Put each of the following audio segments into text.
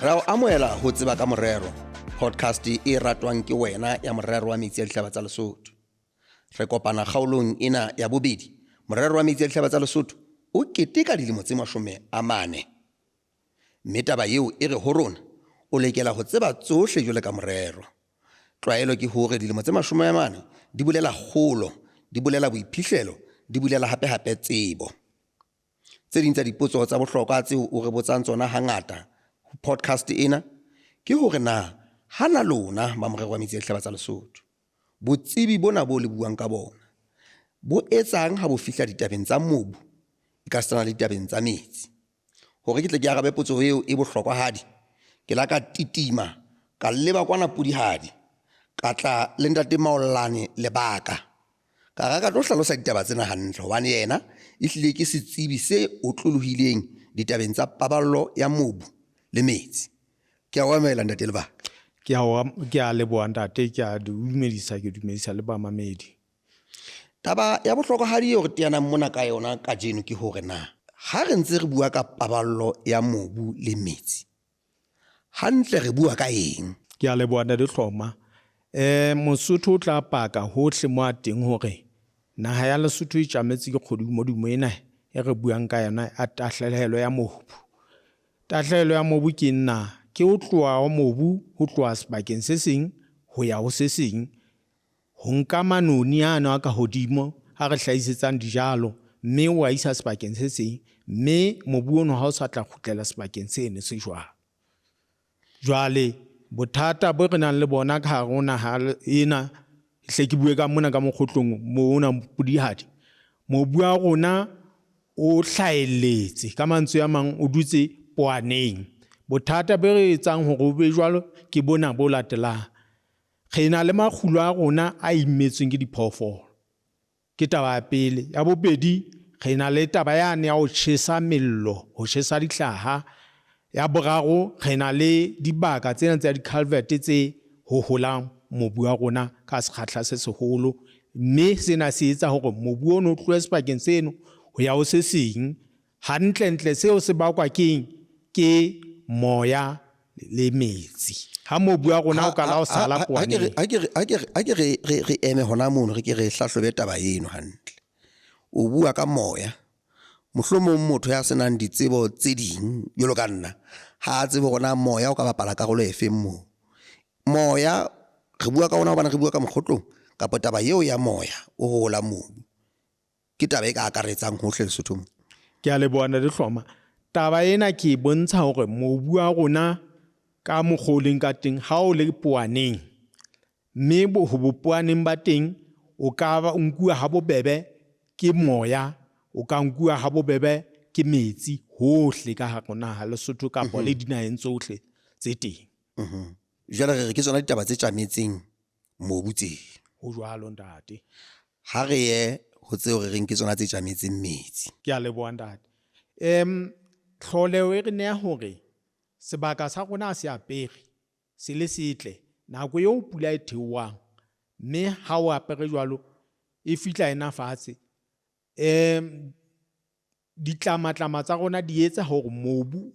Ra o amoela ho tseba ka morero, podcast e ratwang ke wena ya morero wa metsi a dihlaba tsa Lesotho. Re kopana kgaolong ena ya bobedi, morero wa metsi a dihlaba tsa Lesotho o keteka dilemo tse 40. Mme taba eo e re ho rona o lekela ho tseba tsohle jwale ka morero. Tlwaelo ke hore dilemo tse 40 di bolela kgolo, di bolela boiphihlelo, di bolela hape tsebo. Tse ding tsa dipotso tsa bohlokwa tseo o re botsang tsona hangata podcast ena ke hore na hana lona ba morero wa metsi a dihlaba tsa Lesotho botsebi bona bo le buang ka bona bo etsang ha bo fihla ditabeng tsa mobu e ka sana le ditabeng tsa metsi. Hore ke tle ke arabe potso eo e bohlokwa hadi ke la ka titima ka leba kwana pudihadi ka tla le ntate Maollane lebaka ka ga ka tlo hlalosa ditaba tsena hantle hobane yena e hlile ke setsebi se otlolohileng ditabeng tsa paballo ya mobu le metsi. Ke a wamela ntate lebaka. Ke a leboha ntate, ke a dumedisa le ba mamedi. Taba ya bohlokwa hadi eo re teanang mona ka yona ka jeno ke hore na ha re ntse re bua ka paballo ya mobu le metsi hantle re bua ka eng? Ke a leboha ntate Hloma. Mosotho o tla paka hohle mo a teng hore naha ya Lesotho e tjametse ke kgodumodumo ena e re buang ka yona a tahlehelo ya mobu. Tahlehelo ya mobu ke nna ke ho tloha wa mobu ho tloha sebakeng se seng ho ya ho se seng ho nka manoni ana ka hodimo ha re hlahisetsang dijalo mme wa isa sebakeng se seng mme mobu ono ha o sa tla kgutlela sebakeng sene se jwalo. Jwale bothata bo re nang le bona ka hare ho naha ena hle ke bue ka mona ka mokgotlong mona pudihadi mobu wa rona o hlaeletse ka mantswe a mang o dutse poaneng. Bothata be re etsang hore o be jwalo ke bona bo latelang. Re na le makgulo a rona a imetsweng ke diphoofolo. Ke taba ya pele. Ya bobedi, re na le taba yane ya ho tjhesa mello, ho tjhesa dihlaha. Ya boraro, re na le dibaka tsena tsa di-culvert tse ho holang mobu wa rona ka sekgahla se seholo. Mme sena se etsa hore mobu ono o tlohe sebakeng seno ho ya ho se seng. Hantle seo se bakwa ke moya le metsi. Ha mobu wa rona o ka la o sala poaneng. A ke re eme hona mono re ke re hlahlobe taba eno hantle. O bua ka moya. Mohlomong motho ya senang ditsebo tse ding jwalo ka nna ha tsebe hore moya o ka bapala karolo efe moo. Moya re bua ka ona hobane re bua ka mokgotlong kapa taba eo ya moya o hola mobu ke taba e ka akaretsang hohle Lesothong. Ke a leboha ntate Hloma. Taba ena ke bontsha hore mobu wa rona ka mokgoleng ka teng ha o le poaneng mme ho bopoaneng ba teng o ka ba nkuwa ha bobebe ke moya, o ka nkuwa ha bobebe ke metsi hohle ka hare ho naha Lesotho kapa le dinaheng tsohle tse teng. Jwale re ke tsona ditaba tse tjametseng mobu tse. Ho jwalo ntate. Ha re ye ho tseo re reng ke tsona tse tjametseng metsi. Ke a leboha ntate. Tlholeho e re nea hore sebaka sa rona se apere se le setle nako eo pula e theohang mme ha o apere jwalo e fihla ena fatshe ditlamatlama tsa rona di etsa hore mobu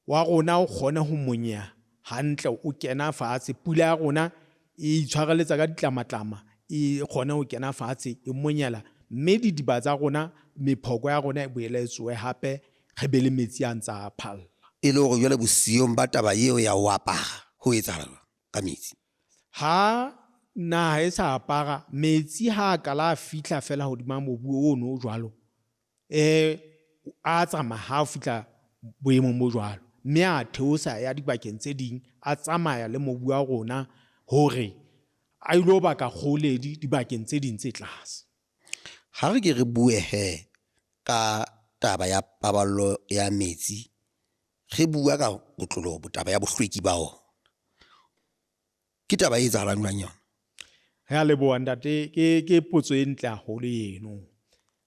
wa rona o kgone ho monya hantle o kena fatshe. Pula ya rona e itshwareletsa ka ditlamatlama e kgone ho kena fatshe e monyela mme didiba tsa rona mephoko ya rona e boele tswe hape re be le metsi a ntsa a phalla. E le hore jwale bosiong ba taba eo ya ho apara ho etsahala ka metsi. Ha naha e sa apara metsi ha ka la fihla fela hodima mobu ono o jwalo a tsamaya ha o fihla boemong bo jwalo mme a theosa ya dibakeng tse ding a tsamaya le mobu wa rona hore a ilo baka kgoledi dibakeng tse ding tse tlase. Ha re ke re bue he ka taba ya paballo ya metsi re bua ka botlolo taba ya bohlweki ba ona ke taba e etsahalang jwang yona. Ha leboha ntate ke potso e ntle haholo eno.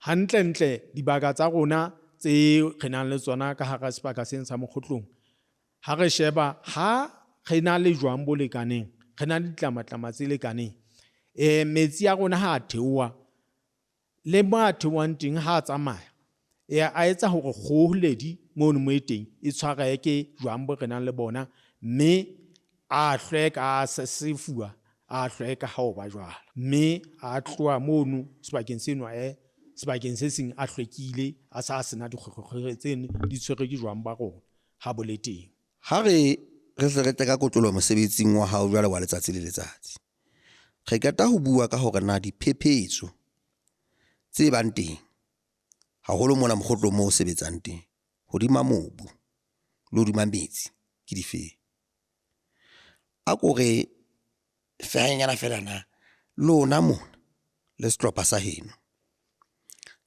Hantle dibaka tsa rona tse re nang le tsona ka hara sebaka sena sa mokgotlong, ha re sheba ha re na le jwang bo lekaneng, re na le ditlamatlama tse lekaneng, metsi a rona ha a theoha le mo a theohang teng ha a tsamaya, a etsa hore kgoholedi mono mo teng e tshware ke jwang bo re nang le bona, mme a hlweka a sefua a hlweka ha o ba jwala, mme a tloha mono sebakeng seno sebakeng se seng a hlwekile a sa sena dikgokgokgore tseno di tshwere ke jwang ba rona ha bo le teng. Ha re tle ka kotlolo mosebetsing wa hao jwale wa letsatsi le letsatsi, re keta ho bua ka hore na diphephetso tse bang teng haholo mona mokgotlo moo o sebetsang teng hodima mobu le hodima metsi ke difeng? A ko re feanyana fela na lona mona le setlopha sa heno,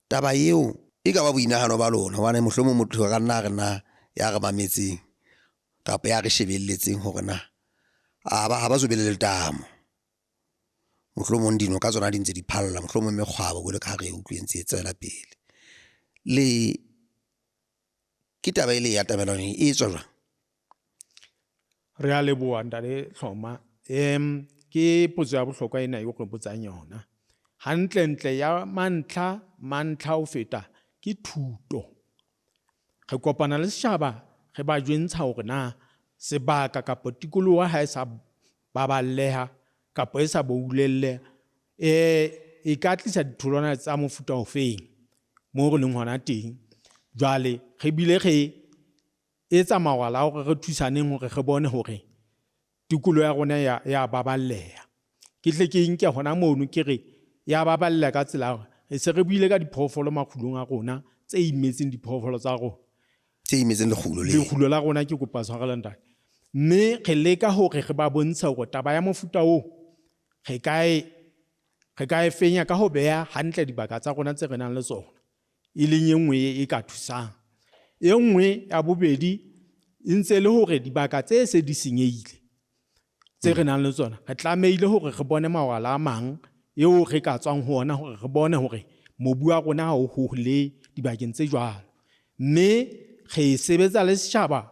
taba eo e ka ba boinahano ba lona, hobane mohlomong motho ka nna re na ya re mametseng kapa ya re shebelletseng hore na ha ba zo be le letamo, mohlomong dino ka tsona di ntse di phalla, mohlomong mekgwabo go le ka re utlwe ntse e tsela pele, le ke taba ile ya tabelang e tswa jwang? Re a leboha ntate Hloma, ke potso ya bohlokwa ena eo re botsang yona. Hantle ya mantlha ho feta ke thuto. Re kopana le setjhaba re ba jwentsha hore na sebaka kapa tikoloho ha e sa baballeha kapa e sa boulelle, e ka tlisa ditholwana tsa mofuta ofeng moo re leng hona teng. Jwale re bile re etsa mawala hore re thusaneng hore re bone hore tikoloho ya rona ya baballeha. Ke tle ke nke hona mono ke re ya baballa ka tsela hore re se re buile ka diphoofolo makgulong a rona tse imetseng diphoofolo tsa rona, tse imetseng lekgulo la rona, ke kopa tshwarelo ntate. Mme re leka hore re ba bontsha hore taba ya mofuta oo re ka e fenya ka ho beha hantle dibaka tsa rona tse re nang le tsona, e leng e nngwe e ka thusang. E nngwe ya bobedi e ntse le hore dibaka tse se di senyehile tse re nang le tsona, re tlamehile hore re bone mawala a mang eo re ka tswang ho ona hore re bone hore mobu wa rona ha o hohle dibakeng tse jwalo, mme re sebetsa le setjhaba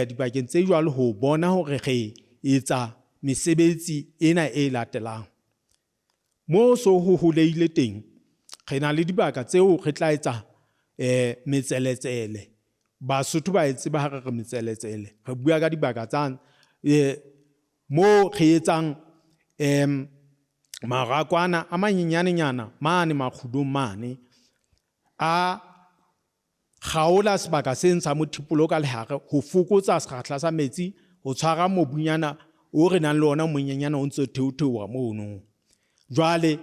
dibakeng tse jwalo ho bona hore re etsa mesebetsi ena e latelang. Moo so ho holehile teng, re na le dibaka tseo re tla etsa metseletsele. Basotho ba etse ba ha re metseletsele, re bua ka dibaka tsa moo re etsang marakwana a manyenyanenyana mane makgulong mane a kgaola sebaka se ntsha mothipolo ka lehare ho fokotsa sekgahla sa metsi, ho tshwara mobunyana o re nang le ona monyenyana o ntse theotheoha mono. Jwale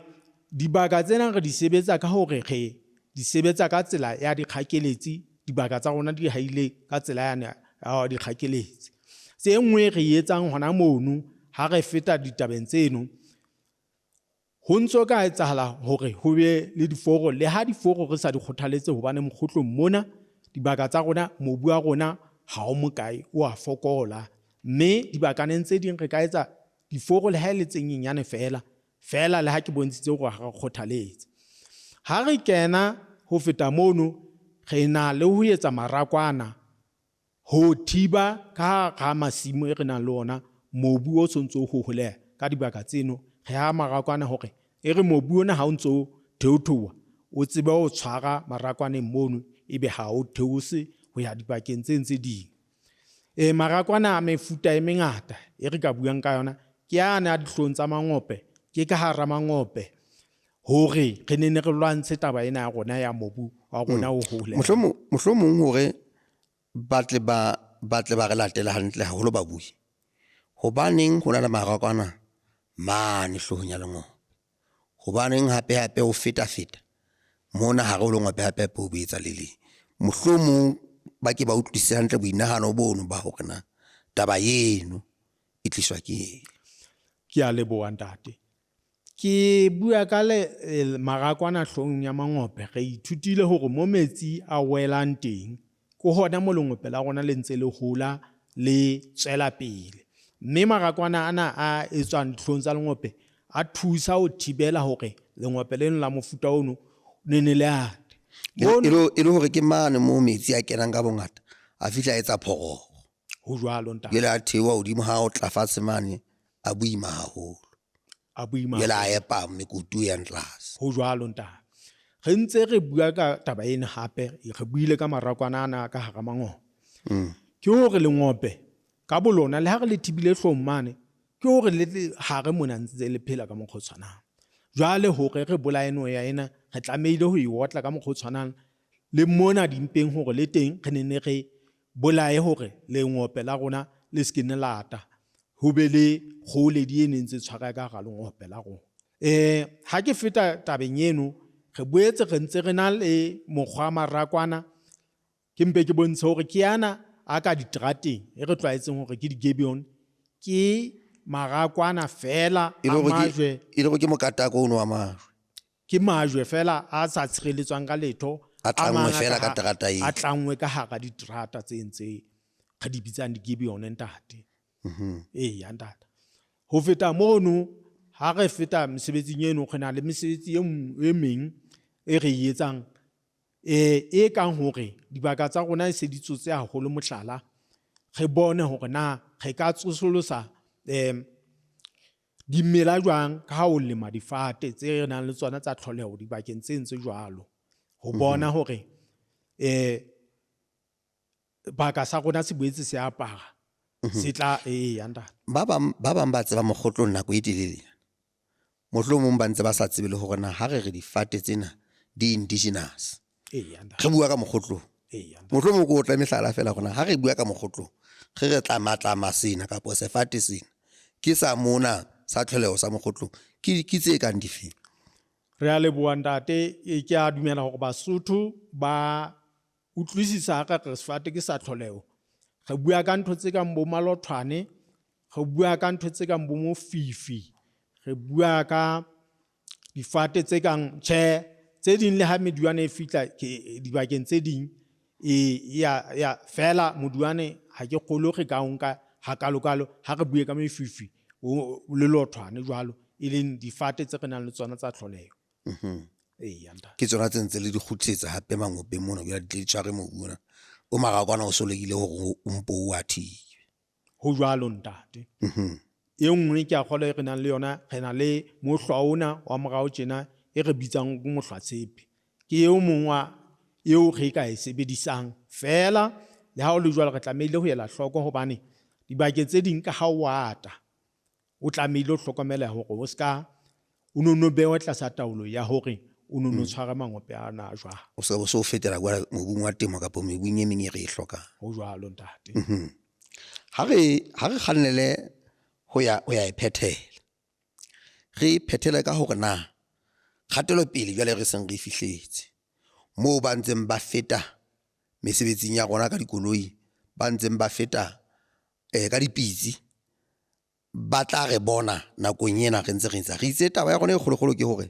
dibaka tsena re di sebetsa ka hore re di sebetsa ka tsela ya dikgakeletsi, dibaka tsa rona di haile ka tsela ya dikgakeletsi. Se nngwe re etsang hona mono ha re feta ditabeng tseno, ho ntso ka etsahala hore ho be le diforo, le ha diforo re sa di kgothaletse hobane mokgotlong mona dibaka tsa rona, mobu wa rona ha o mokae, o a fokola, mme dibakaneng tse ding re ka etsa diforo le ha le tse nyenyane fela le ha ke bontshitse hore ha re kgothaletse. Ha re kena ho feta mono, re na le ho etsa marakwana ho thiba ka ha masimo e re nang le ona mobu o sontso ho holeha ka dibaka tseno. Re ha marakwana hore e re mobu ona ha o ntso theothoa, o tsebe ho tshwara marakwaneng mono, ebe ha o theose ho ya dibakeng tse ntse ding. Marakwana a mefuta e mengata e re ka buang ka yona ke yana a dihlong tsa mangope, ke ka hara mangope, hore re ne re lwantshe taba ena ya rona ya mobu wa rona o hole. Mohlomong hore batle ba re latela hantle haholo ba bui, hobaneng ho na le marakwana mane hlohong ya lengope, hobaneng hape o feta mona ha re o lengope hape o betsa le leng. Mohlomong ba ke ba utlwisise hantle boinahano bono ba hore na taba eno e tliswa ke eng. Ke a leboha ntate. Ke bua ka marakwana hlohong ya mangope, re ithutile hore mo metsi a welang teng ko hona mo lengope la rona le ntse le hola le tswela pele, mme marakwana ana a etswang dihlong tsa lengope a thusa ho thibela hore lengope leno la mofuta ono ne le ate. e le hore ke mane mo metsi a kenang ka bongata a fihla etsa phorogo ho jwalo ntate jwale a theoha hodimo ha o tla fatshe mane a boima haholo a boima jwale a epa mekutu ya tlase ho jwalo ntate re ntse re bua ka taba ena hape re buile ka marakwana ana ka hara mangope ke hore lengope ka bolona le ha re le thibile hlong mane ke hore le hare mona ntse le phela ka mokgotshwana jwale hore re bolaeno ya ena re tlameile ho iwotla ka mokgotshwana le mona dimpeng hore le teng re ne re bolae hore lengope la rona le skene lata ho be le khole di ene ntse tshwara ka ga lengope la rona ha ke feta tabeng eno re boetse re ntse re na le mokgwa marakwana ke mpe ke bontshe hore ke yana a ka diterateng re tlwaetseng hore ke di-gabion ke marakwana fela a majwe e le go ke mokatako ono wa majwe ke majwe fela a sa tshireletswang ka letho a tlangwe fela ka terata eo a tlangwe ka hara diterata tse ntse re di bitsang di-gabion ntate ya ntate ho feta mono ha re feta mesebetsing eno re na le mesebetsi e meng e re etsang e kang hore dibaka tsa rona e se di tsotse haholo mohlala re bone hore na re ka tsosolosa dimela jwang ka ho lema difate tse re nang le tsona tsa tlholeho dibakeng tse ntse jwalo ho bona hore baka sa rona se boetse se apara se tla ya ntate ba bang ba tseba mokgotlo nako e telele mohlomong ba ntse ba sa tsebe le hore na ha re difate tsena di indigenous re bua ka mokgotlo mohlomong ko tla mehlala fela gona ha re bua ka mokgotlo re tla matla sena kapo sefate sena ke sa mona sa tlholeho sa mokgotlo ke tse kang dife re a leboha ntate ke a dumela hore Basotho ba utlwisisa ka sefate ke sa tlholeho re bua ka ntho tse kang bo malothwane re bua ka ntho tse kang bo mofifi re bua ka difate tse kang tse ding le ha meduane e fitla dibakeng tse ding ya fela moduane ha ke kgolo re ka nka ha kalokalo ha re bue ka mefifi le lothwane jwalo e leng difate tse re nang le tsona tsa tlholeho ke tsona tse ntse le di khutsetsa hape mangope mona ya di tshware mobuna o marakwana o solegile hore o mpo o athi ho jwalo ntate e nngwe ke a kgola re nang le yona re na le mohlwa ona wa morao tjena e re bitsang go mohlwatshepe ke eo mongwa eo re ka e sebedisang fela le ha o le jwalo re tlameile ho ela hloko hobane dibakeng tse ding ka ha o ata o tlameile ho hlokomela hore o ska o no bewa tlasa taolo ya hore o no tshwara mangope ana jwa o se o fetela kwa mobung wa temo kapo mebung e meng e re e hloka ho jwalo ntate ha re kgannele ho ya e phethela re phethela ka hore na kgatelo pele jwale re seng re fihletse moo ba ntseng ba feta mesebetsing ya rona ka dikoloi ba ntseng ba feta ka dipitsi ba tla re bona nakong ena re ntse re itse taba ya rona e kgolokgolo ke hore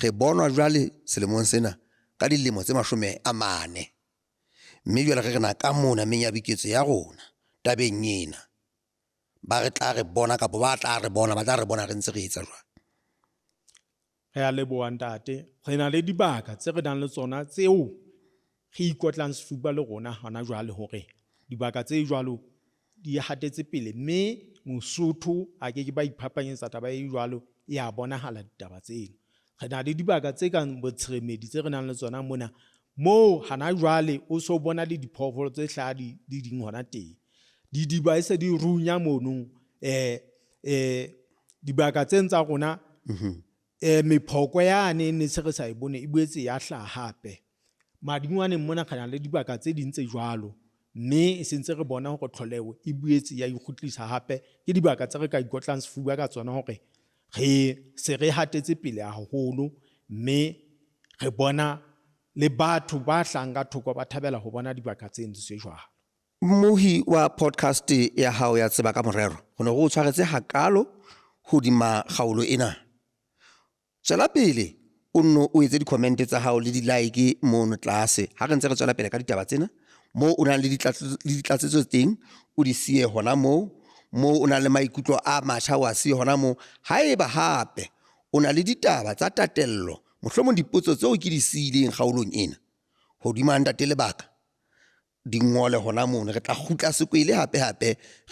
re bonwa jwale selemong sena ka dilemo tse 40 mme jwale re na ka mona menya biketso ya rona tabeng ena ba re tla re bona kapo ba tla re bona re ntse re etsa jwang re a leboha ntate re na le dibaka tse re nang le tsona tseo re ikotlang sefuba le rona hana jwale hore dibaka tse jwalo di hatetse pele mme Mosotho a ke ba iphapanyetsa taba e jwalo ya bonahala ditaba tseno re na le dibaka tse kang botshiremedi tse re nang le tsona mona moo hana jwale o so bona le diphoofolo tse hlaha di ding hona teng diba se di runya mono dibaka tse ntsa rona mephoko yane ne se re sa e bone e boetse ya hlaha hape madingwane mona kana le dibaka tse ding tse jwalo mme e sentse re bona hore tlholeho e boetse ya ikhutlisa hape ke dibaka tse re ka ikotlang sefuba ka tsona hore re se re hatetse pele haholo mme re bona le batho ba hlang ka thoko ba thabela ho bona dibaka tse ntse jwalo mohi wa podcast ya hao ya tseba ka morero go ne go tshwaretse hakalo hodima kgaolo ena tswela pele o nno o etse di-comment tsa hao le di-like mono tlase ha re ntse re tswela pele ka ditaba tsena mo o na le ditlatsetso teng o di siye hona mo o na le maikutlo a matjha wa siye hona mo haeba hape o na le ditaba tsa tatello mohlomong dipotso tseo ke di siileng kgaolong ena hodima ntate Lebaka di ngole hona mono. Re tla kgutla sekwele hape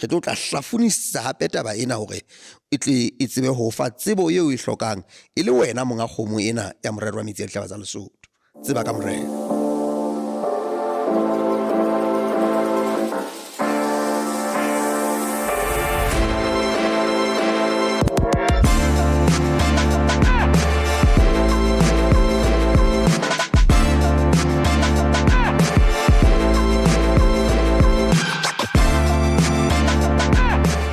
re tlo tla hlafunisa hape taba ena hore e tle e tsebe ho fa tsebo eo e hlokang e le wena monga kgomo ena ya morero wa metsi a dihlaba tsa Lesotho. Tseba ka morero.